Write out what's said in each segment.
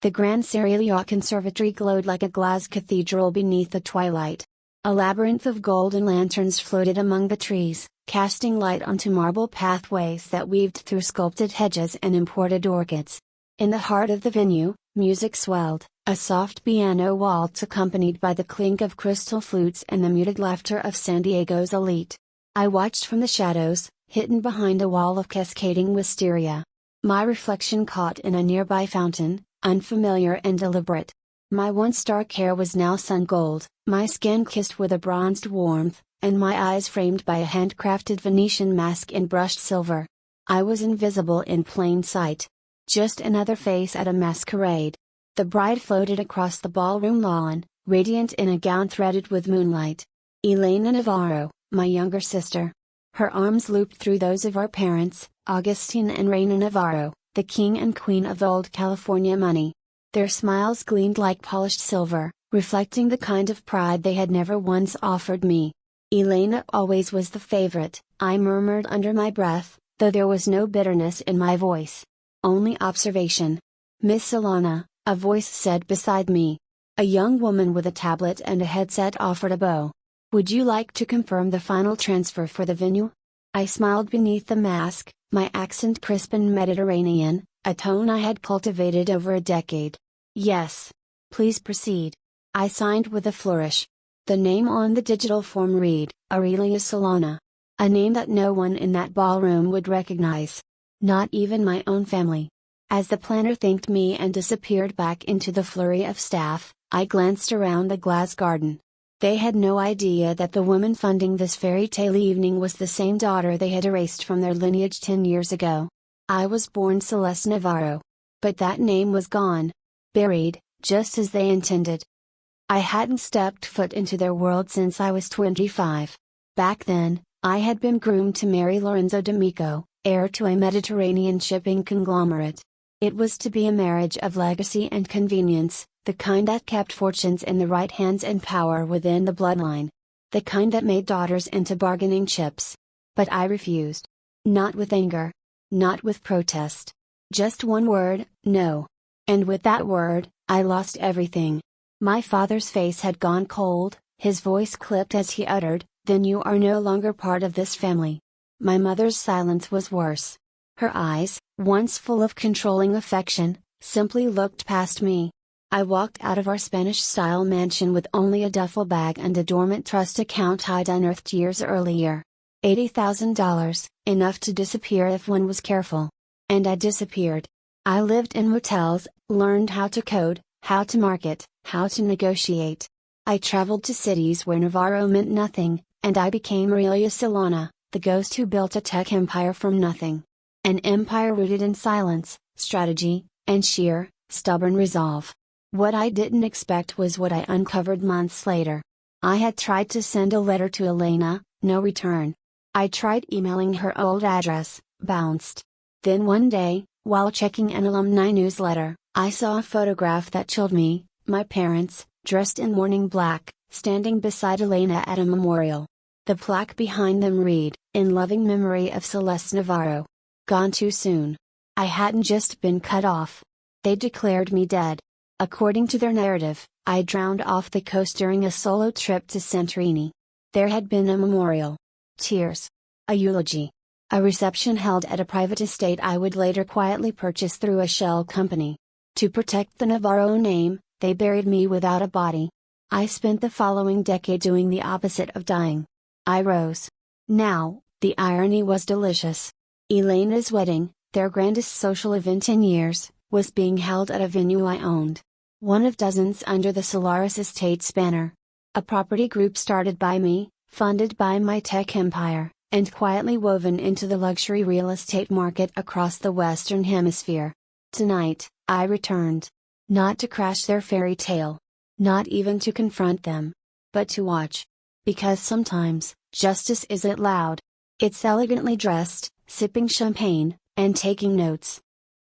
The Grand Cerealia Conservatory glowed like a glass cathedral beneath the twilight. A labyrinth of golden lanterns floated among the trees, casting light onto marble pathways that weaved through sculpted hedges and imported orchids. In the heart of the venue, music swelled, a soft piano waltz accompanied by the clink of crystal flutes and the muted laughter of San Diego's elite. I watched from the shadows, hidden behind a wall of cascading wisteria. My reflection caught in a nearby fountain, unfamiliar and deliberate. My once dark hair was now sun gold, my skin kissed with a bronzed warmth, and my eyes framed by a handcrafted Venetian mask in brushed silver. I was invisible in plain sight. Just another face at a masquerade. The bride floated across the ballroom lawn, radiant in a gown threaded with moonlight. Elena Navarro, my younger sister. Her arms looped through those of our parents, Augustine and Reina Navarro, the king and queen of old California money. Their smiles gleamed like polished silver, reflecting the kind of pride they had never once offered me. Elena always was the favorite, I murmured under my breath, though there was no bitterness in my voice. Only observation. Miss Alana, a voice said beside me. A young woman with a tablet and a headset offered a bow. Would you like to confirm the final transfer for the venue? I smiled beneath the mask, my accent crisp and Mediterranean, a tone I had cultivated over a decade. Yes. Please proceed. I signed with a flourish. The name on the digital form read, Aurelia Solana. A name that no one in that ballroom would recognize. Not even my own family. As the planner thanked me and disappeared back into the flurry of staff, I glanced around the glass garden. They had no idea that the woman funding this fairy tale evening was the same daughter they had erased from their lineage 10 years ago. I was born Celeste Navarro. But that name was gone. Buried, just as they intended. I hadn't stepped foot into their world since I was 25. Back then, I had been groomed to marry Lorenzo D'Amico, heir to a Mediterranean shipping conglomerate. It was to be a marriage of legacy and convenience, the kind that kept fortunes in the right hands and power within the bloodline. The kind that made daughters into bargaining chips. But I refused. Not with anger. Not with protest. Just one word, no. And with that word, I lost everything. My father's face had gone cold, his voice clipped as he uttered, "Then you are no longer part of this family." My mother's silence was worse. Her eyes, once full of controlling affection, simply looked past me. I walked out of our Spanish-style mansion with only a duffel bag and a dormant trust account I'd unearthed years earlier. $80,000, enough to disappear if one was careful. And I disappeared. I lived in motels, learned how to code, how to market, how to negotiate. I traveled to cities where Navarro meant nothing, and I became Aurelia Solana, the ghost who built a tech empire from nothing. An empire rooted in silence, strategy, and sheer, stubborn resolve. What I didn't expect was what I uncovered months later. I had tried to send a letter to Elena, no return. I tried emailing her old address, bounced. Then one day, while checking an alumni newsletter, I saw a photograph that chilled me, my parents, dressed in mourning black, standing beside Elena at a memorial. The plaque behind them read, "In loving memory of Celeste Navarro." Gone too soon. I hadn't just been cut off. They declared me dead. According to their narrative, I drowned off the coast during a solo trip to Santorini. There had been a memorial. Tears. A eulogy. A reception held at a private estate I would later quietly purchase through a shell company. To protect the Navarro name, they buried me without a body. I spent the following decade doing the opposite of dying. I rose. Now, the irony was delicious. Elena's wedding, their grandest social event in years, was being held at a venue I owned. One of dozens under the Solaris Estates banner. A property group started by me, funded by my tech empire, and quietly woven into the luxury real estate market across the Western Hemisphere. Tonight, I returned. Not to crash their fairy tale. Not even to confront them. But to watch. Because sometimes, justice isn't loud. It's elegantly dressed, sipping champagne, and taking notes.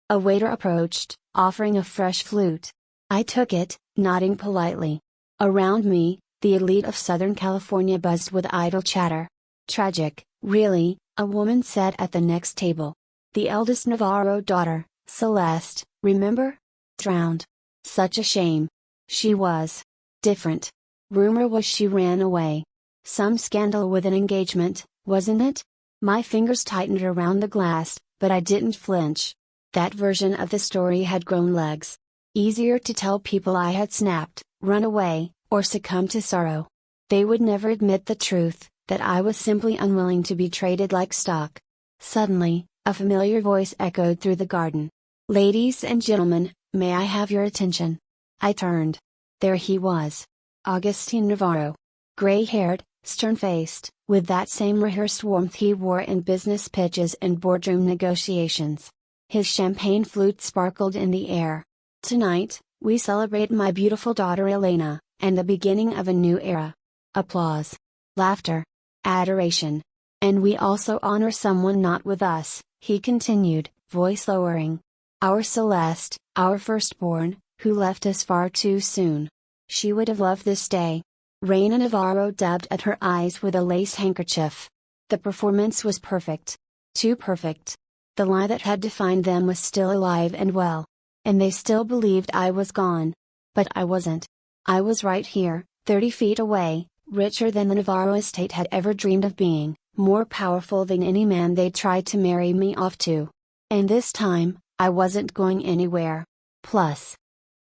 A waiter approached, offering a fresh flute. I took it, nodding politely. Around me, the elite of Southern California buzzed with idle chatter. Tragic, really, a woman said at the next table. The eldest Navarro daughter, Celeste, remember? Drowned. Such a shame. She was different. Rumor was she ran away. Some scandal with an engagement, wasn't it? My fingers tightened around the glass, but I didn't flinch. That version of the story had grown legs. Easier to tell people I had snapped, run away, or succumbed to sorrow. They would never admit the truth, that I was simply unwilling to be traded like stock. Suddenly, a familiar voice echoed through the garden. "Ladies and gentlemen, may I have your attention?" I turned. There he was. Celeste Navarro. Gray-haired, stern-faced, with that same rehearsed warmth he wore in business pitches and boardroom negotiations. His champagne flute sparkled in the air. "Tonight, we celebrate my beautiful daughter Elena, and the beginning of a new era." Applause. Laughter. Adoration. "And we also honor someone not with us," he continued, voice lowering. "Our Celeste, our firstborn, who left us far too soon. She would have loved this day." Reina Navarro dabbed at her eyes with a lace handkerchief. The performance was perfect. Too perfect. The lie that had defined them was still alive and well. And they still believed I was gone. But I wasn't. I was right here, 30 feet away, richer than the Navarro estate had ever dreamed of being, more powerful than any man they'd tried to marry me off to. And this time, I wasn't going anywhere. Plus,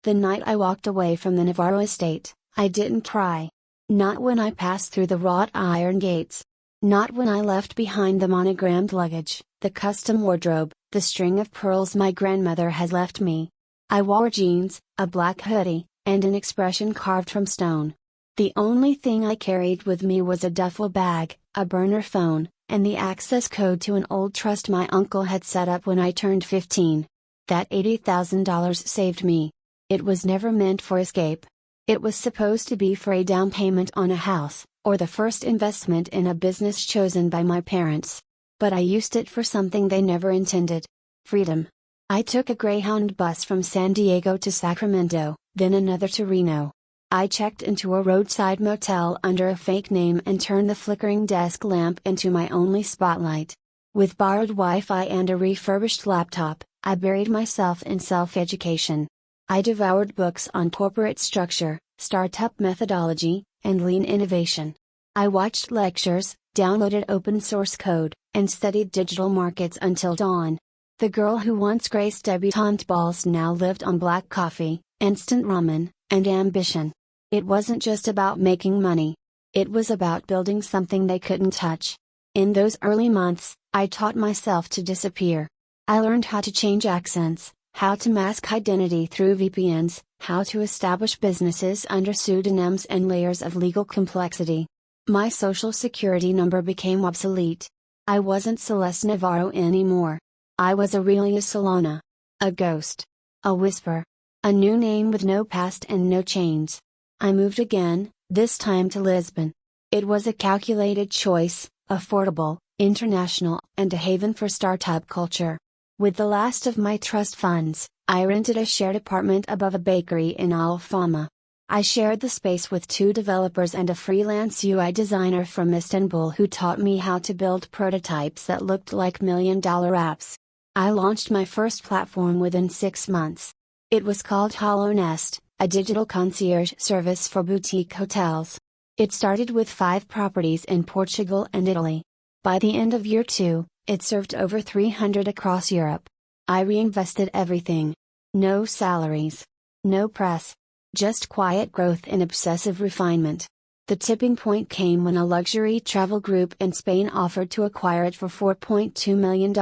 the night I walked away from the Navarro estate, I didn't cry. Not when I passed through the wrought iron gates. Not when I left behind the monogrammed luggage, the custom wardrobe, the string of pearls my grandmother had left me. I wore jeans, a black hoodie, and an expression carved from stone. The only thing I carried with me was a duffel bag, a burner phone, and the access code to an old trust my uncle had set up when I turned 15. That $80,000 saved me. It was never meant for escape. It was supposed to be for a down payment on a house, or the first investment in a business chosen by my parents. But I used it for something they never intended. Freedom. I took a Greyhound bus from San Diego to Sacramento, then another to Reno. I checked into a roadside motel under a fake name and turned the flickering desk lamp into my only spotlight. With borrowed Wi-Fi and a refurbished laptop, I buried myself in self-education. I devoured books on corporate structure, startup methodology, and lean innovation. I watched lectures, downloaded open source code, and studied digital markets until dawn. The girl who once graced debutante balls now lived on black coffee, instant ramen, and ambition. It wasn't just about making money. It was about building something they couldn't touch. In those early months, I taught myself to disappear. I learned how to change accents, how to mask identity through VPNs, how to establish businesses under pseudonyms and layers of legal complexity. My social security number became obsolete. I wasn't Celeste Navarro anymore. I was Aurelia Solana. A ghost. A whisper. A new name with no past and no chains. I moved again, this time to Lisbon. It was a calculated choice, affordable, international, and a haven for startup culture. With the last of my trust funds, I rented a shared apartment above a bakery in Alfama. I shared the space with 2 developers and a freelance UI designer from Istanbul who taught me how to build prototypes that looked like million-dollar apps. I launched my first platform within 6 months. It was called Hollow Nest, a digital concierge service for boutique hotels. It started with 5 properties in Portugal and Italy. By the end of year 2, it served over 300 across Europe. I reinvested everything. No salaries. No press. Just quiet growth and obsessive refinement. The tipping point came when a luxury travel group in Spain offered to acquire it for $4.2 million.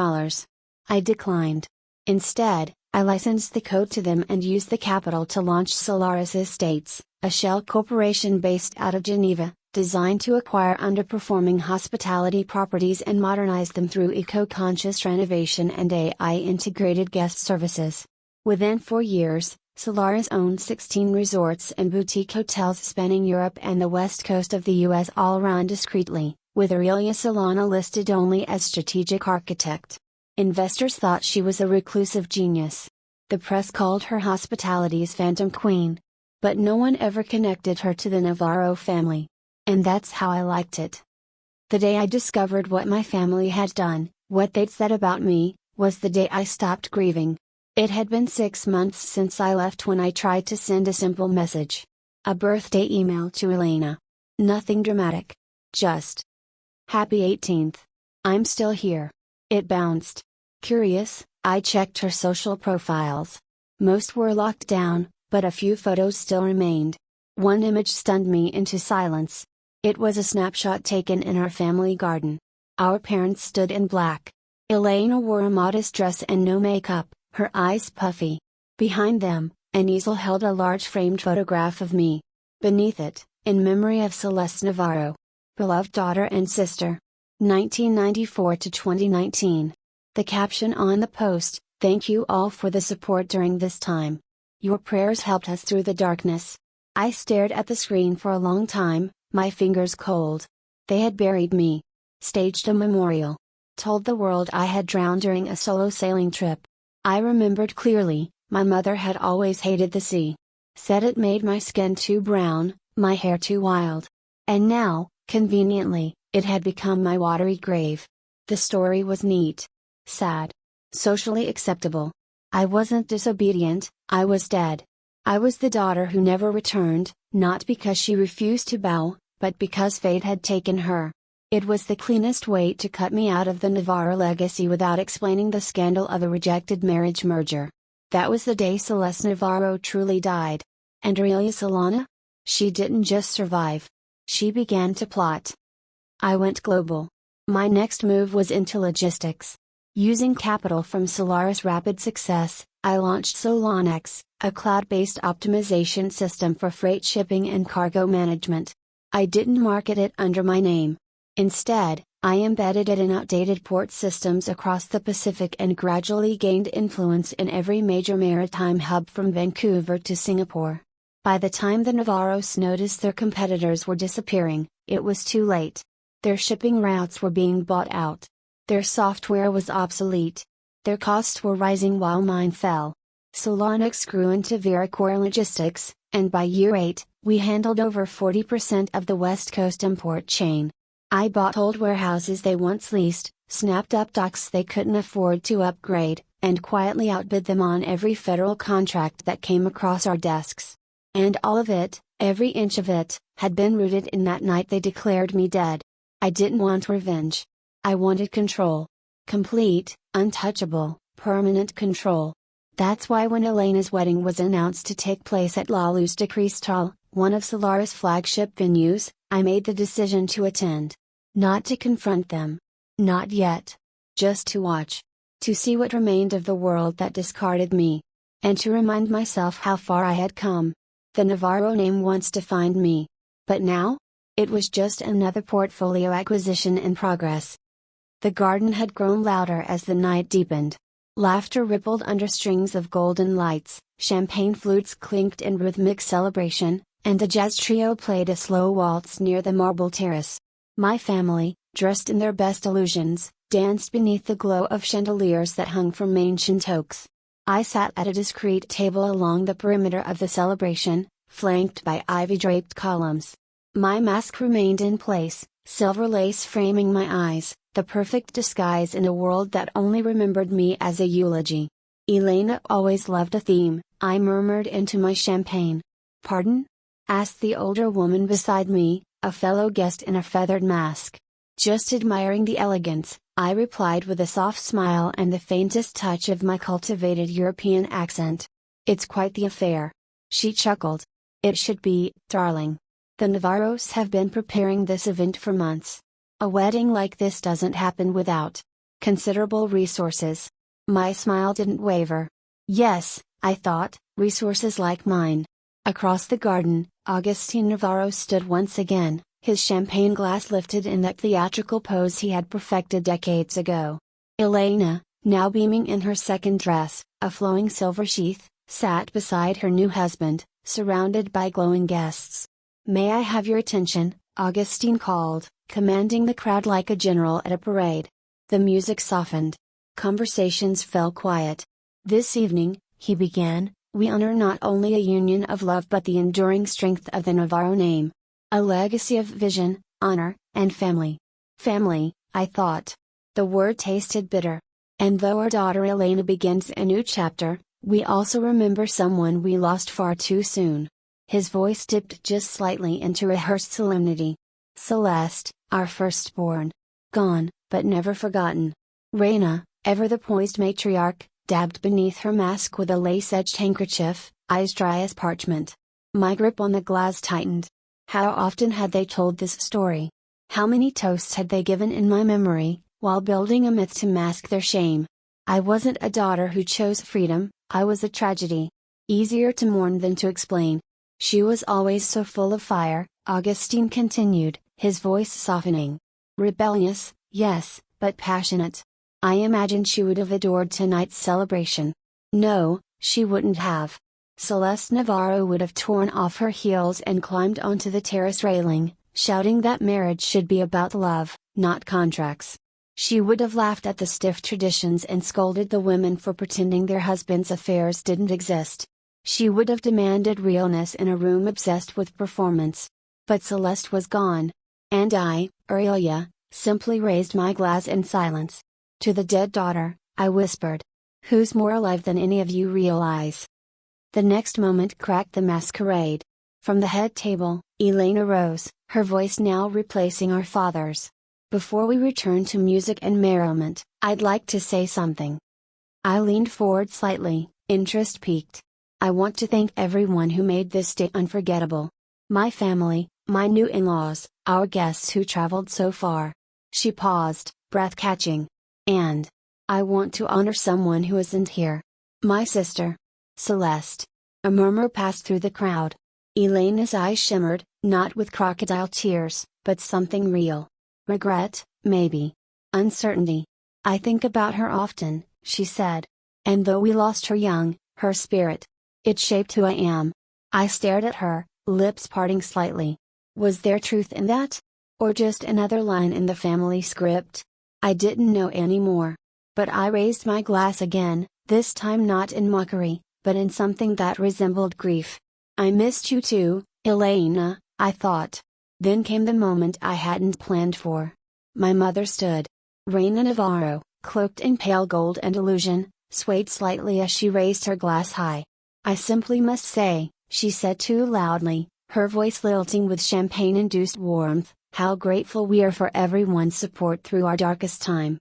I declined. Instead, I licensed the code to them and used the capital to launch Solaris Estates, a shell corporation based out of Geneva, designed to acquire underperforming hospitality properties and modernize them through eco-conscious renovation and AI-integrated guest services. Within 4 years, Solaris owned 16 resorts and boutique hotels spanning Europe and the west coast of the US, all run discreetly, with Aurelia Solana listed only as strategic architect. Investors thought she was a reclusive genius. The press called her hospitality's phantom queen. But no one ever connected her to the Navarro family. And that's how I liked it. The day I discovered what my family had done, what they'd said about me, was the day I stopped grieving. It had been 6 months since I left when I tried to send a simple message. A birthday email to Elena. Nothing dramatic. Just, "Happy 18th. I'm still here." It bounced. Curious, I checked her social profiles. Most were locked down, but a few photos still remained. One image stunned me into silence. It was a snapshot taken in our family garden. Our parents stood in black. Elena wore a modest dress and no makeup, her eyes puffy. Behind them, an easel held a large framed photograph of me. Beneath it, in memory of Celeste Navarro. Beloved daughter and sister. 1994 to 2019. The caption on the post, "Thank you all for the support during this time. Your prayers helped us through the darkness." I stared at the screen for a long time, my fingers cold. They had buried me. Staged a memorial. Told the world I had drowned during a solo sailing trip. I remembered clearly, my mother had always hated the sea. Said it made my skin too brown, my hair too wild. And now, conveniently, it had become my watery grave. The story was neat. Sad. Socially acceptable. I wasn't disobedient, I was dead. I was the daughter who never returned, not because she refused to bow, but because fate had taken her. It was the cleanest way to cut me out of the Navarro legacy without explaining the scandal of a rejected marriage merger. That was the day Celeste Navarro truly died. And Aurelia Solana? She didn't just survive. She began to plot. I went global. My next move was into logistics. Using capital from Solaris' rapid success, I launched Solanex, a cloud-based optimization system for freight shipping and cargo management. I didn't market it under my name. Instead, I embedded it in outdated port systems across the Pacific and gradually gained influence in every major maritime hub from Vancouver to Singapore. By the time the Navarros noticed their competitors were disappearing, it was too late. Their shipping routes were being bought out. Their software was obsolete. Their costs were rising while mine fell. Solanex grew into Vericore Logistics, and by year 8, we handled over 40% of the West Coast import chain. I bought old warehouses they once leased, snapped up docks they couldn't afford to upgrade, and quietly outbid them on every federal contract that came across our desks. And all of it, every inch of it, had been rooted in that night they declared me dead. I didn't want revenge. I wanted control. Complete, untouchable, permanent control. That's why when Elena's wedding was announced to take place at La Luz de Cristal, one of Solaris' flagship venues, I made the decision to attend. Not to confront them. Not yet. Just to watch. To see what remained of the world that discarded me. And to remind myself how far I had come. The Navarro name once defined me. But now? It was just another portfolio acquisition in progress. The garden had grown louder as the night deepened. Laughter rippled under strings of golden lights, champagne flutes clinked in rhythmic celebration, and a jazz trio played a slow waltz near the marble terrace. My family, dressed in their best illusions, danced beneath the glow of chandeliers that hung from ancient oaks. I sat at a discreet table along the perimeter of the celebration, flanked by ivy-draped columns. My mask remained in place, silver lace framing my eyes, the perfect disguise in a world that only remembered me as a eulogy. Elena always loved a theme, I murmured into my champagne. "Pardon?" asked the older woman beside me, a fellow guest in a feathered mask. "Just admiring the elegance," I replied with a soft smile and the faintest touch of my cultivated European accent. "It's quite the affair." She chuckled. "It should be, darling. The Navarros have been preparing this event for months. A wedding like this doesn't happen without considerable resources." My smile didn't waver. Yes, I thought, resources like mine. Across the garden, Agustin Navarro stood once again, his champagne glass lifted in that theatrical pose he had perfected decades ago. Elena, now beaming in her second dress, a flowing silver sheath, sat beside her new husband, surrounded by glowing guests. "May I have your attention?" Augustine called, commanding the crowd like a general at a parade. The music softened. Conversations fell quiet. "This evening," he began, "we honor not only a union of love but the enduring strength of the Navarro name. A legacy of vision, honor, and family." Family, I thought. The word tasted bitter. And though our daughter Elena begins a new chapter, we also remember someone we lost far too soon. His voice dipped just slightly into rehearsed solemnity. Celeste, our firstborn. Gone, but never forgotten. Reina, ever the poised matriarch, dabbed beneath her mask with a lace-edged handkerchief, eyes dry as parchment. My grip on the glass tightened. How often had they told this story? How many toasts had they given in my memory, while building a myth to mask their shame? I wasn't a daughter who chose freedom, I was a tragedy. Easier to mourn than to explain. She was always so full of fire, Augustine continued, his voice softening. Rebellious, yes, but passionate. I imagined she would have adored tonight's celebration. No, she wouldn't have. Celeste Navarro would have torn off her heels and climbed onto the terrace railing, shouting that marriage should be about love, not contracts. She would have laughed at the stiff traditions and scolded the women for pretending their husbands' affairs didn't exist. She would have demanded realness in a room obsessed with performance. But Celeste was gone. And I, Aurelia, simply raised my glass in silence. To the dead daughter, I whispered. Who's more alive than any of you realize? The next moment cracked the masquerade. From the head table, Elena rose, her voice now replacing our father's. Before we return to music and merriment, I'd like to say something. I leaned forward slightly, interest piqued. I want to thank everyone who made this day unforgettable. My family, my new in-laws, our guests who traveled so far. She paused, breath-catching. And I want to honor someone who isn't here. My sister. Celeste. A murmur passed through the crowd. Elena's eyes shimmered, not with crocodile tears, but something real. Regret, maybe. Uncertainty. I think about her often, she said. And though we lost her young, her spirit. It shaped who I am. I stared at her, lips parting slightly. Was there truth in that? Or just another line in the family script? I didn't know anymore. But I raised my glass again, this time not in mockery, but in something that resembled grief. I missed you too, Elena, I thought. Then came the moment I hadn't planned for. My mother stood. Reina Navarro, cloaked in pale gold and illusion, swayed slightly as she raised her glass high. I simply must say, she said too loudly, her voice lilting with champagne-induced warmth, how grateful we are for everyone's support through our darkest time.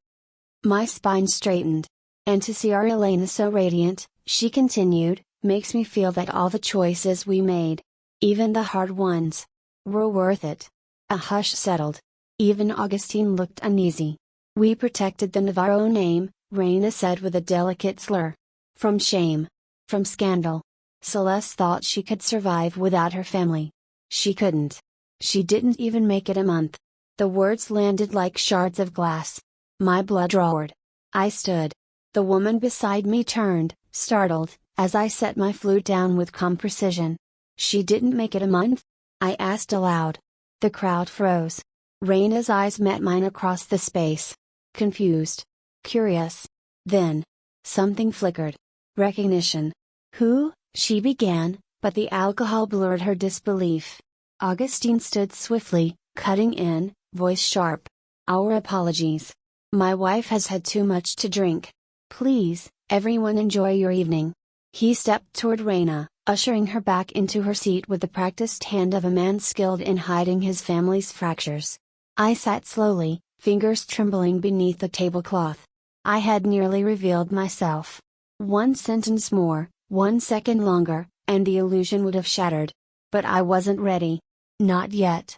My spine straightened. And to see our Elena so radiant, she continued, makes me feel that all the choices we made, even the hard ones, were worth it. A hush settled. Even Augustine looked uneasy. We protected the Navarro name, Reina said with a delicate slur. From shame. From scandal. Celeste thought she could survive without her family. She couldn't. She didn't even make it a month. The words landed like shards of glass. My blood roared. I stood. The woman beside me turned, startled, as I set my flute down with calm precision. She didn't make it a month? I asked aloud. The crowd froze. Reina's eyes met mine across the space. Confused. Curious. Then. Something flickered. Recognition. Who? She began, but the alcohol blurred her disbelief. Augustine stood swiftly, cutting in, voice sharp. Our apologies. My wife has had too much to drink. Please, everyone enjoy your evening. He stepped toward Reina, ushering her back into her seat with the practiced hand of a man skilled in hiding his family's fractures. I sat slowly, fingers trembling beneath the tablecloth. I had nearly revealed myself. One sentence more, 1 second longer, and the illusion would have shattered. But I wasn't ready. Not yet.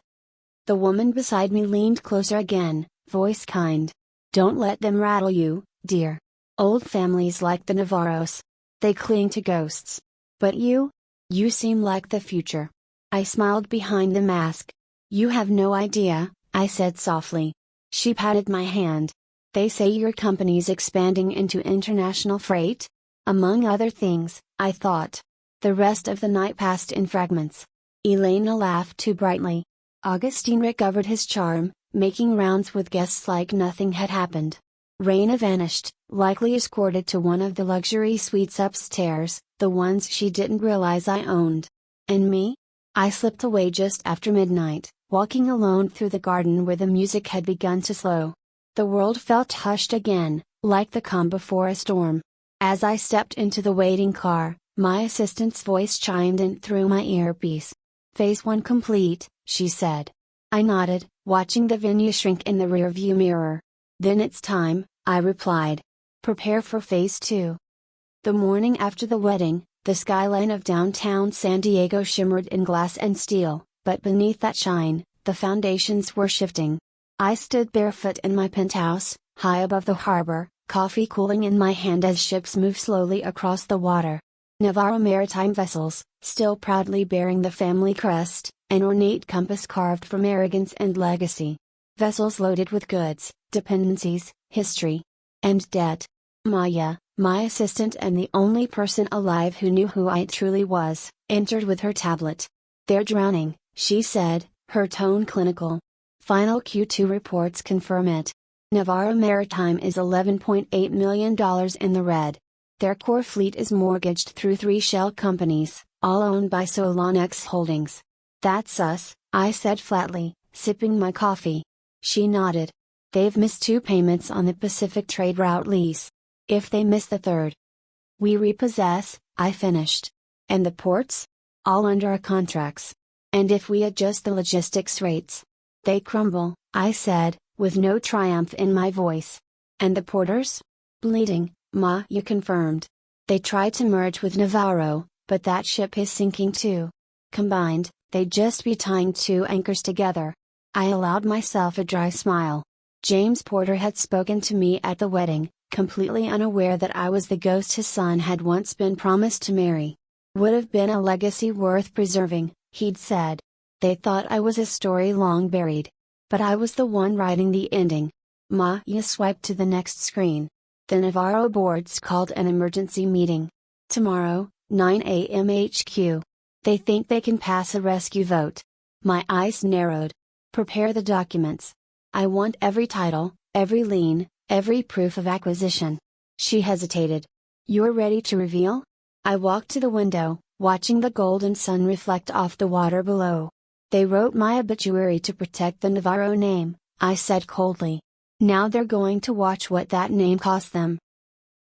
The woman beside me leaned closer again, voice kind. Don't let them rattle you, dear. Old families like the Navarros. They cling to ghosts. But you? You seem like the future. I smiled behind the mask. You have no idea, I said softly. She patted my hand. They say your company's expanding into international freight? Among other things, I thought. The rest of the night passed in fragments. Elena laughed too brightly. Augustine recovered his charm, making rounds with guests like nothing had happened. Reina vanished, likely escorted to one of the luxury suites upstairs, the ones she didn't realize I owned. And me? I slipped away just after midnight, walking alone through the garden where the music had begun to slow. The world felt hushed again, like the calm before a storm. As I stepped into the waiting car, my assistant's voice chimed in through my earpiece. "Phase 1 complete," she said. I nodded, watching the venue shrink in the rearview mirror. "Then it's time," I replied. "Prepare for Phase 2. The morning after the wedding, the skyline of downtown San Diego shimmered in glass and steel, but beneath that shine, the foundations were shifting. I stood barefoot in my penthouse, high above the harbor, coffee cooling in my hand as ships moved slowly across the water. Navarro maritime vessels, still proudly bearing the family crest, an ornate compass carved from arrogance and legacy. Vessels loaded with goods, dependencies, history, and debt. Maya, my assistant and the only person alive who knew who I truly was, entered with her tablet. "They're drowning," she said, her tone clinical. "Final Q2 reports confirm it. Navarro Maritime is $11.8 million in the red. Their core fleet is mortgaged through 3 shell companies, all owned by Solanex Holdings." "That's us," I said flatly, sipping my coffee. She nodded. "They've missed 2 payments on the Pacific trade route lease. If they miss the 3rd, we repossess," I finished. "And the ports? All under our contracts. And if we adjust the logistics rates, they crumble," I said, with no triumph in my voice. "And the porters?" "Bleeding," Maya confirmed. "They tried to merge with Navarro, but that ship is sinking too. Combined, they'd just be tying 2 anchors together." I allowed myself a dry smile. James Porter had spoken to me at the wedding, completely unaware that I was the ghost his son had once been promised to marry. "Would have been a legacy worth preserving," he'd said. "They thought I was a story long buried. But I was the one writing the ending." Maya swiped to the next screen. "The Navarro board's called an emergency meeting. Tomorrow, 9 a.m. HQ. They think they can pass a rescue vote." My eyes narrowed. "Prepare the documents. I want every title, every lien, every proof of acquisition." She hesitated. "You're ready to reveal?" I walked to the window, watching the golden sun reflect off the water below. "They wrote my obituary to protect the Navarro name," I said coldly. "Now they're going to watch what that name cost them."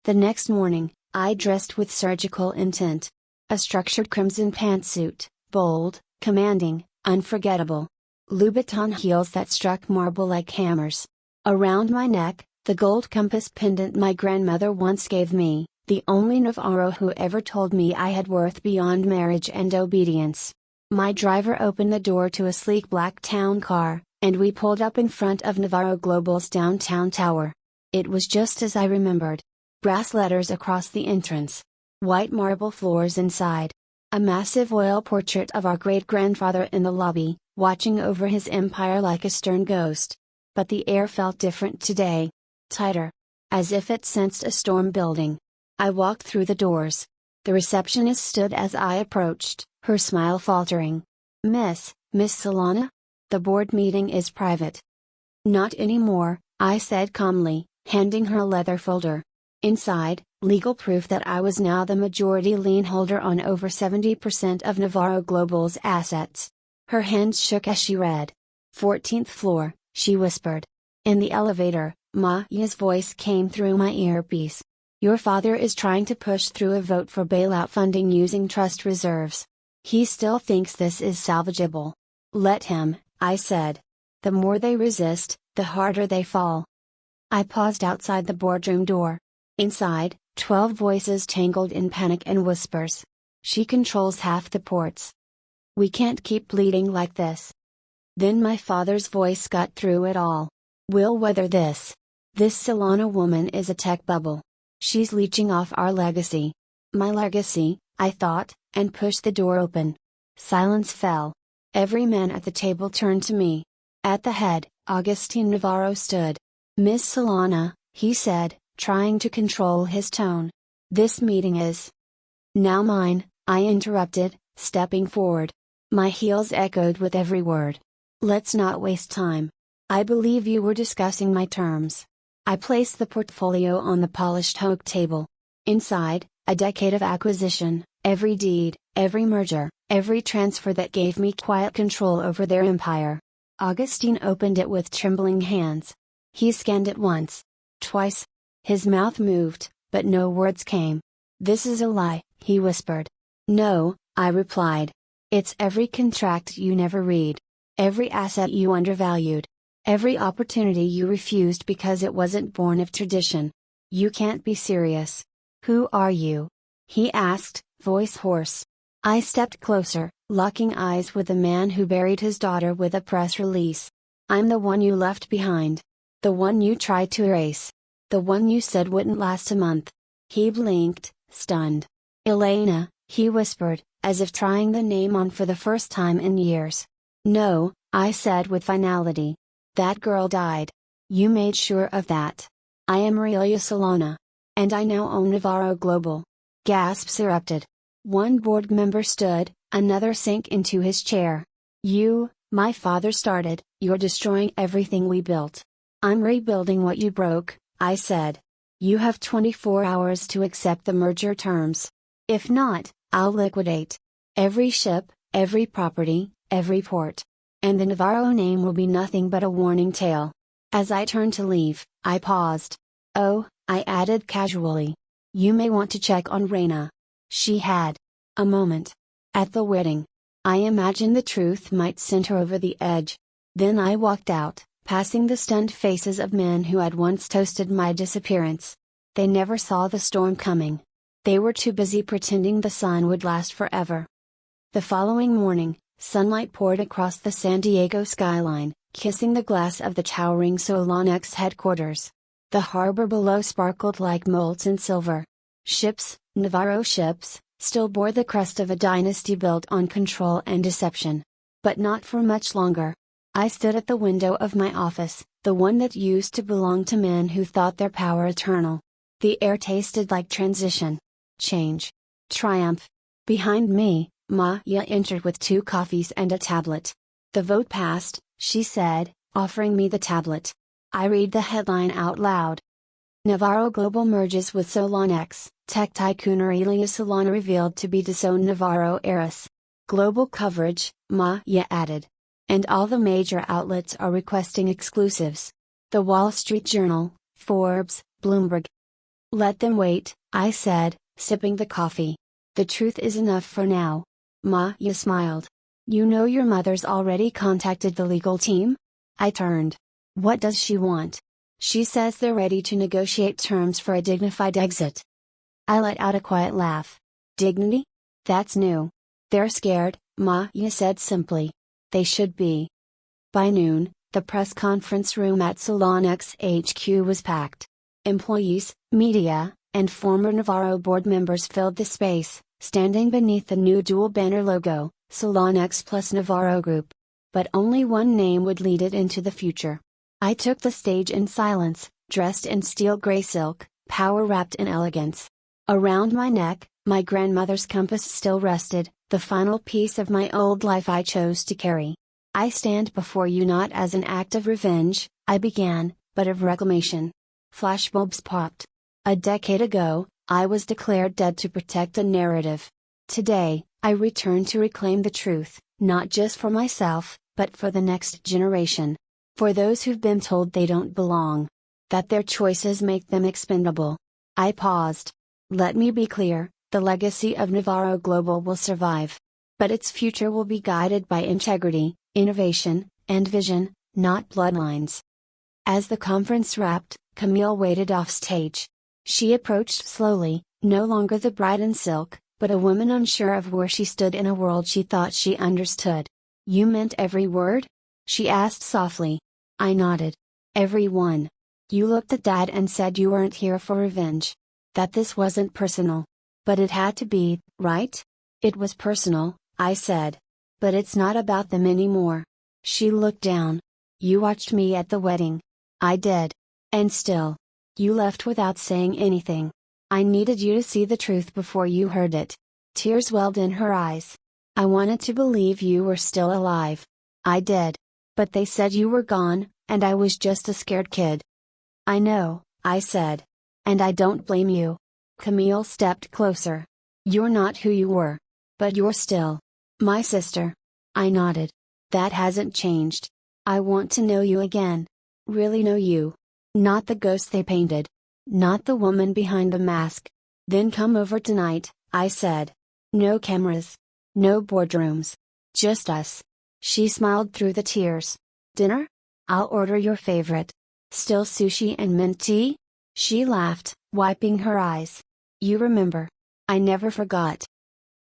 The next morning, I dressed with surgical intent. A structured crimson pantsuit, bold, commanding, unforgettable. Louboutin heels that struck marble like hammers. Around my neck, the gold compass pendant my grandmother once gave me, the only Navarro who ever told me I had worth beyond marriage and obedience. My driver opened the door to a sleek black town car, and we pulled up in front of Navarro Global's downtown tower. It was just as I remembered. Brass letters across the entrance. White marble floors inside. A massive oil portrait of our great-grandfather in the lobby, watching over his empire like a stern ghost. But the air felt different today. Tighter. As if it sensed a storm building. I walked through the doors. The receptionist stood as I approached, her smile faltering. Miss Solana? The board meeting is private." "Not anymore," I said calmly, handing her a leather folder. Inside, legal proof that I was now the majority lien holder on over 70% of Navarro Global's assets. Her hands shook as she read. "14th floor," she whispered. In the elevator, Maya's voice came through my earpiece. "Your father is trying to push through a vote for bailout funding using trust reserves. He still thinks this is salvageable." "Let him," I said. "The more they resist, the harder they fall." I paused outside the boardroom door. Inside, 12 voices tangled in panic and whispers. "She controls half the ports. We can't keep bleeding like this." Then my father's voice got through it all. "We'll weather this. This Solana woman is a tech bubble. She's leeching off our legacy." My legacy, I thought, and pushed the door open. Silence fell. Every man at the table turned to me. At the head, Agustin Navarro stood. "Miss Solana," he said, trying to control his tone. "This meeting is now mine," I interrupted, stepping forward. My heels echoed with every word. "Let's not waste time. I believe you were discussing my terms." I placed the portfolio on the polished oak table. Inside, a decade of acquisition, every deed, every merger, every transfer that gave me quiet control over their empire. Augustine opened it with trembling hands. He scanned it once. Twice. His mouth moved, but no words came. "This is a lie," he whispered. "No," I replied. "It's every contract you never read. Every asset you undervalued. Every opportunity you refused because it wasn't born of tradition. You can't be serious." "Who are you?" he asked, voice hoarse. I stepped closer, locking eyes with the man who buried his daughter with a press release. "I'm the one you left behind. The one you tried to erase. The one you said wouldn't last a month." He blinked, stunned. "Elena," he whispered, as if trying the name on for the first time in years. "No," I said with finality. "That girl died. You made sure of that. I am Aurelia Solana. And I now own Navarro Global." Gasps erupted. One board member stood, another sank into his chair. "You," my father started, "you're destroying everything we built." "I'm rebuilding what you broke," I said. "You have 24 hours to accept the merger terms. If not, I'll liquidate every ship, every property, every port. And the Navarro name will be nothing but a warning tale." As I turned to leave, I paused. "Oh," I added casually. "You may want to check on Reina. She had a moment at the wedding. I imagined the truth might send her over the edge." Then I walked out, passing the stunned faces of men who had once toasted my disappearance. They never saw the storm coming. They were too busy pretending the sun would last forever. The following morning, sunlight poured across the San Diego skyline, kissing the glass of the towering Solanex headquarters. The harbor below sparkled like molten silver. Ships, Navarro ships, still bore the crest of a dynasty built on control and deception. But not for much longer. I stood at the window of my office, the one that used to belong to men who thought their power eternal. The air tasted like transition. Change. Triumph. Behind me, Maya entered with 2 coffees and a tablet. "The vote passed," she said, offering me the tablet. I read the headline out loud. "Navarro Global merges with Solanex, tech tycoon Aurelia Solana revealed to be disowned Navarro heiress." "Global coverage," Maya added. "And all the major outlets are requesting exclusives. The Wall Street Journal, Forbes, Bloomberg." "Let them wait," I said, sipping the coffee. "The truth is enough for now." Maya smiled. "You know your mother's already contacted the legal team?" I turned. "What does she want?" "She says they're ready to negotiate terms for a dignified exit." I let out a quiet laugh. "Dignity? That's new." "They're scared," Maya said simply. "They should be." By noon, the press conference room at Solanex HQ was packed. Employees, media, and former Navarro board members filled the space, standing beneath the new dual banner logo, Solanex plus Navarro Group. But only one name would lead it into the future. I took the stage in silence, dressed in steel gray silk, power wrapped in elegance. Around my neck, my grandmother's compass still rested, the final piece of my old life I chose to carry. "I stand before you not as an act of revenge," I began, "but of reclamation." Flashbulbs popped. A decade ago, I was declared dead to protect a narrative. Today, I return to reclaim the truth, not just for myself, but for the next generation. For those who've been told they don't belong. That their choices make them expendable. I paused. Let me be clear, the legacy of Navarro Global will survive. But its future will be guided by integrity, innovation, and vision, not bloodlines. As the conference wrapped, Camille waited off stage. She approached slowly, no longer the bride in silk, but a woman unsure of where she stood in a world she thought she understood. "You meant every word?" she asked softly. I nodded. "Every one. You looked at Dad and said you weren't here for revenge. That this wasn't personal. But it had to be, right?" "It was personal," I said. "But it's not about them anymore." She looked down. "You watched me at the wedding." I did. "And still. You left without saying anything. I needed you to see the truth before you heard it." Tears welled in her eyes. "I wanted to believe you were still alive." I did. "But they said you were gone, and I was just a scared kid." "I know," I said. "And I don't blame you." Camille stepped closer. "You're not who you were. But you're still my sister." I nodded. "That hasn't changed. I want to know you again. Really know you. Not the ghost they painted." Not the woman behind the mask. Then come over tonight, I said. No cameras. No boardrooms. Just us. She smiled through the tears. Dinner? I'll order your favorite. Still sushi and mint tea? She laughed, wiping her eyes. You remember. I never forgot.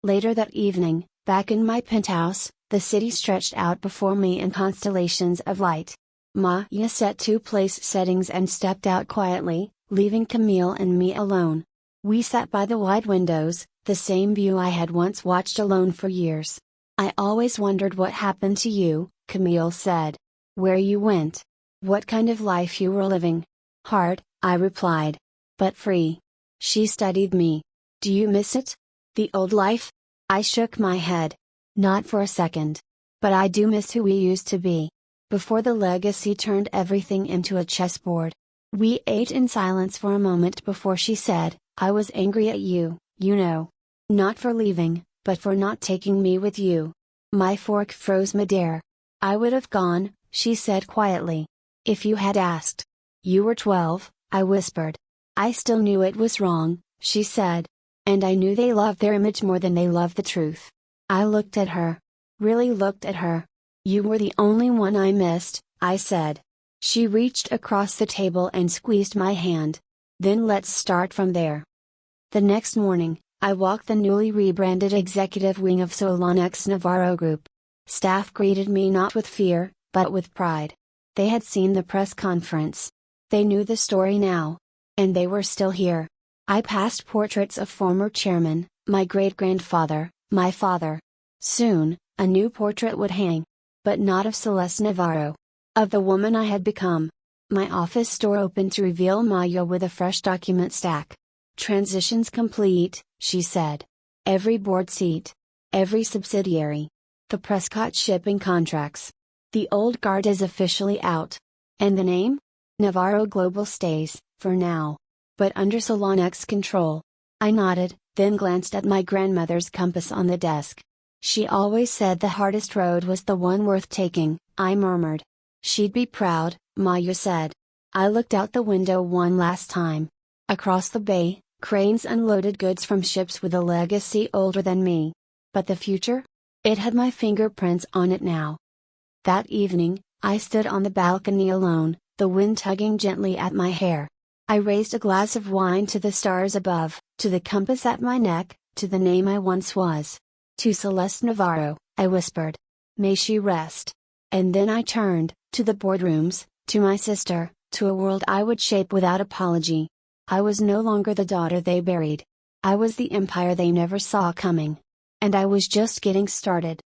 Later that evening, back in my penthouse, the city stretched out before me in constellations of light. Maya set 2 place settings and stepped out quietly, leaving Camille and me alone. We sat by the wide windows, the same view I had once watched alone for years. I always wondered what happened to you, Camille said. Where you went. What kind of life you were living. Hard, I replied. But free. She studied me. Do you miss it? The old life? I shook my head. Not for a second. But I do miss who we used to be. Before the legacy turned everything into a chessboard. We ate in silence for a moment before she said, I was angry at you, you know. Not for leaving, but for not taking me with you. My fork froze midair. I would have gone, she said quietly. If you had asked. You were 12, I whispered. I still knew it was wrong, she said. And I knew they loved their image more than they loved the truth. I looked at her. Really looked at her. You were the only one I missed, I said. She reached across the table and squeezed my hand. Then let's start from there. The next morning, I walked the newly rebranded executive wing of Celeste Navarro Group. Staff greeted me not with fear, but with pride. They had seen the press conference. They knew the story now. And they were still here. I passed portraits of former chairmen, my great-grandfather, my father. Soon, a new portrait would hang. But not of Celeste Navarro. Of the woman I had become. My office door opened to reveal Maya with a fresh document stack. Transitions complete, she said. Every board seat. Every subsidiary. The Prescott shipping contracts. The old guard is officially out. And the name? Navarro Global stays, for now. But under Solonex's control. I nodded, then glanced at my grandmother's compass on the desk. She always said the hardest road was the one worth taking, I murmured. She'd be proud, Maya said. I looked out the window one last time. Across the bay, cranes unloaded goods from ships with a legacy older than me. But the future? It had my fingerprints on it now. That evening, I stood on the balcony alone, the wind tugging gently at my hair. I raised a glass of wine to the stars above, to the compass at my neck, to the name I once was. To Celeste Navarro, I whispered. May she rest. And then I turned, to the boardrooms, to my sister, to a world I would shape without apology. I was no longer the daughter they buried. I was the empire they never saw coming. And I was just getting started.